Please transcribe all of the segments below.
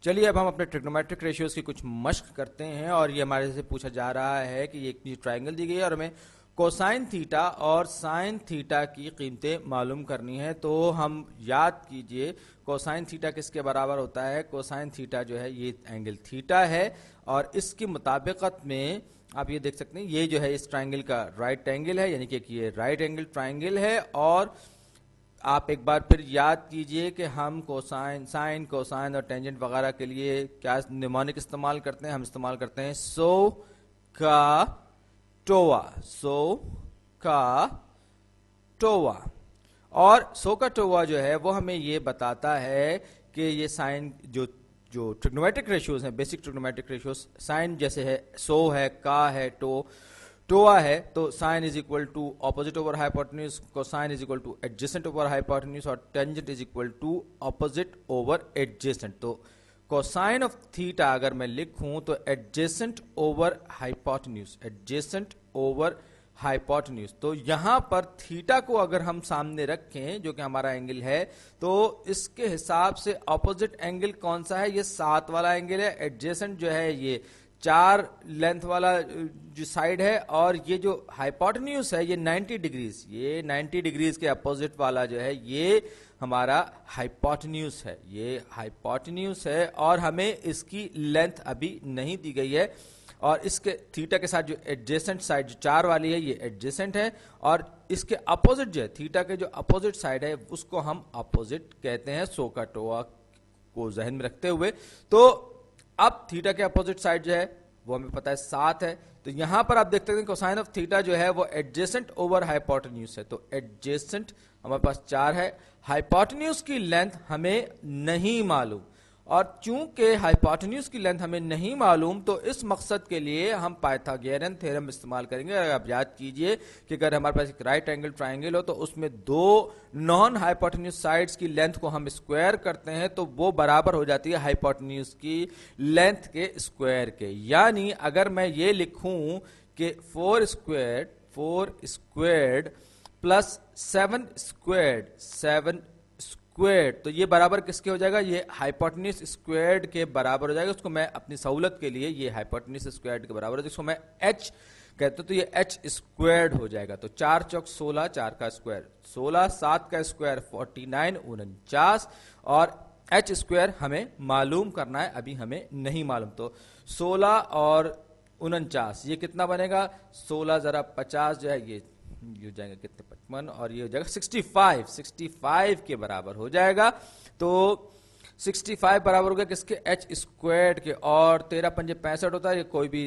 चलिए अब हम अपने ट्रिग्नोमेट्रिक रेशियोज की कुछ मश्क करते हैं और ये हमारे से पूछा जा रहा है कि एक ट्रायंगल दी गई है और हमें कोसाइन थीटा और साइन थीटा की कीमतें मालूम करनी है। तो हम याद कीजिए कोसाइन थीटा किसके बराबर होता है। कोसाइन थीटा जो है ये एंगल थीटा है और इसकी मुताबिकत में आप ये देख सकते हैं ये जो है इस ट्रायंगल का राइट एंगल है, यानी कि ये राइट एंगल ट्रायंगल है। और आप एक बार फिर याद कीजिए कि हम कोसाइन, साइन, कोसाइन और टेंजेंट वगैरह के लिए क्या निमोनिक इस्तेमाल करते हैं। हम इस्तेमाल करते हैं सो का टोवा, सो का टोवा। और सो का टोवा जो है वो हमें ये बताता है कि ये साइन जो ट्रिग्नोमेट्रिक रेशियोज हैं, बेसिक ट्रिग्नोमेट्रिक रेशियोज, साइन जैसे है सो है, का है, टोआ है, तो sine is equal to opposite over hypotenuse, cosine is equal to adjacent over hypotenuse और tangent is equal to opposite over adjacent. तो कोसाइन ऑफ थीटा अगर मैं लिखूं तो adjacent over hypotenuse, adjacent over hypotenuse. तो यहां पर थीटा को अगर हम सामने रखें जो कि हमारा एंगल है, तो इसके हिसाब से ऑपोजिट एंगल कौन सा है, ये 7 वाला एंगल है। एडजेसेंट जो है ये 4 लेंथ वाला जो साइड है और ये जो हाइपोटेन्यूज है ये 90 डिग्रीज, ये 90 डिग्रीज के अपोजिट वाला जो है ये हमारा हाइपोटेन्यूज है, ये हाइपोटेन्यूज है। और हमें इसकी लेंथ अभी नहीं दी गई है और इसके थीटा के साथ जो एडजेसेंट साइड जो 4 वाली है ये एडजेसेंट है और इसके अपोजिट जो है थीटा के जो अपोजिट साइड है उसको हम अपोजिट कहते हैं, सो का टोआ को जहन में रखते हुए। तो अब थीटा के अपोजिट साइड जो है वो हमें पता है 7 है। तो यहां पर आप देखते हैं कोसाइन ऑफ थीटा जो है वो एडजेसेंट ओवर हाइपोटेन्यूज है। तो एडजेसेंट हमारे पास 4 है, हाइपोटेन्यूज की लेंथ हमें नहीं मालूम और चूंकि हाइपोटेन्यूज की लेंथ हमें नहीं मालूम तो इस मकसद के लिए हम पाइथागोरियन थ्योरम इस्तेमाल करेंगे। अगर आप याद कीजिए कि अगर हमारे पास एक राइट एंगल ट्रायंगल हो तो उसमें 2 नॉन हाइपोटेन्यूज साइड्स की लेंथ को हम स्क्वायर करते हैं तो वो बराबर हो जाती है हाइपोटेन्यूज की लेंथ के स्क्वायर के। यानी अगर मैं ये लिखूं कि 4 स्क्वायर्ड प्लस 7 स्क्वायर्ड तो ये बराबर किसके हो जाएगा, ये हाइपोटेन्यूज स्क्वायर्ड के बराबर हो जाएगा। उसको मैं अपनी सहूलत के लिए ये हाइपोटेन्यूज स्क्वायर्ड के बराबर है जिसको मैं h कहते हैं, तो ये h स्क्वायर्ड हो जाएगा। तो 4 चौक 16, 4 का स्क्वायर 16, 7 का स्क्वायर 49, 49 और h स्क्वायर हमें मालूम करना है, अभी हमें नहीं मालूम। तो 16 और 49 ये कितना बनेगा, 16 जरा 50 जो है ये हो जाएगा कितने 55 और ये हो जाएगा 65 के बराबर हो जाएगा। तो 65 बराबर हो गया किसके, h स्क्वायर्ड के। और 13 पंजे 65 होता है, ये कोई भी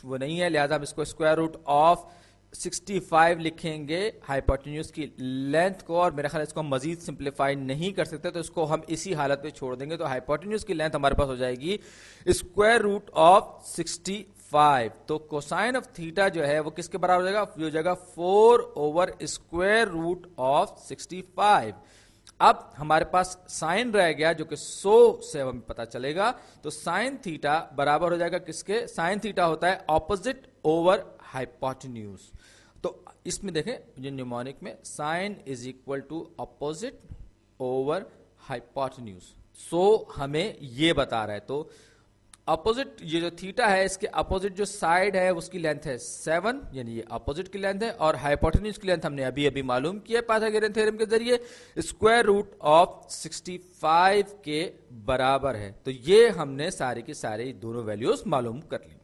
वो नहीं है, लिहाजा हम इसको स्क्वायर रूट ऑफ 65 लिखेंगे हाइपोटेन्यूज की लेंथ को। और मेरा ख्याल इसको हम मजीद सिंप्लीफाई नहीं कर सकते तो इसको हम इसी हालत में छोड़ देंगे। तो हाइपोटेन्यूज की लेंथ हमारे पास हो जाएगी स्क्वायर रूट ऑफ 65। तो कोसाइन ऑफ थीटा जो है वो किसके बराबर हो जाएगा, हो जाएगा 4 ओवर स्क्वायर रूट ऑफ 65। अब हमारे पास साइन रह गया जो कि 100 से हमें पता चलेगा। तो साइन थीटा बराबर हो जाएगा किसके, साइन थीटा होता है ऑपोजिट ओवर हाइपोटेन्यूज। तो इसमें देखें जो न्यूमोनिक में sine is equal to opposite over hypotenuse, so हमें ये बता रहा है। तो अपोजिट ये जो थीटा है इसके अपोजिट जो साइड है उसकी लेंथ है 7, यानी ये अपोजिट की लेंथ है। और हाइपोटेन्यूज की लेंथ हमने अभी अभी मालूम किया पाइथागोरियन थ्योरम के जरिए, स्क्वायर रूट ऑफ 65 के बराबर है। तो ये हमने सारे की सारे दोनों वैल्यूज मालूम कर ली।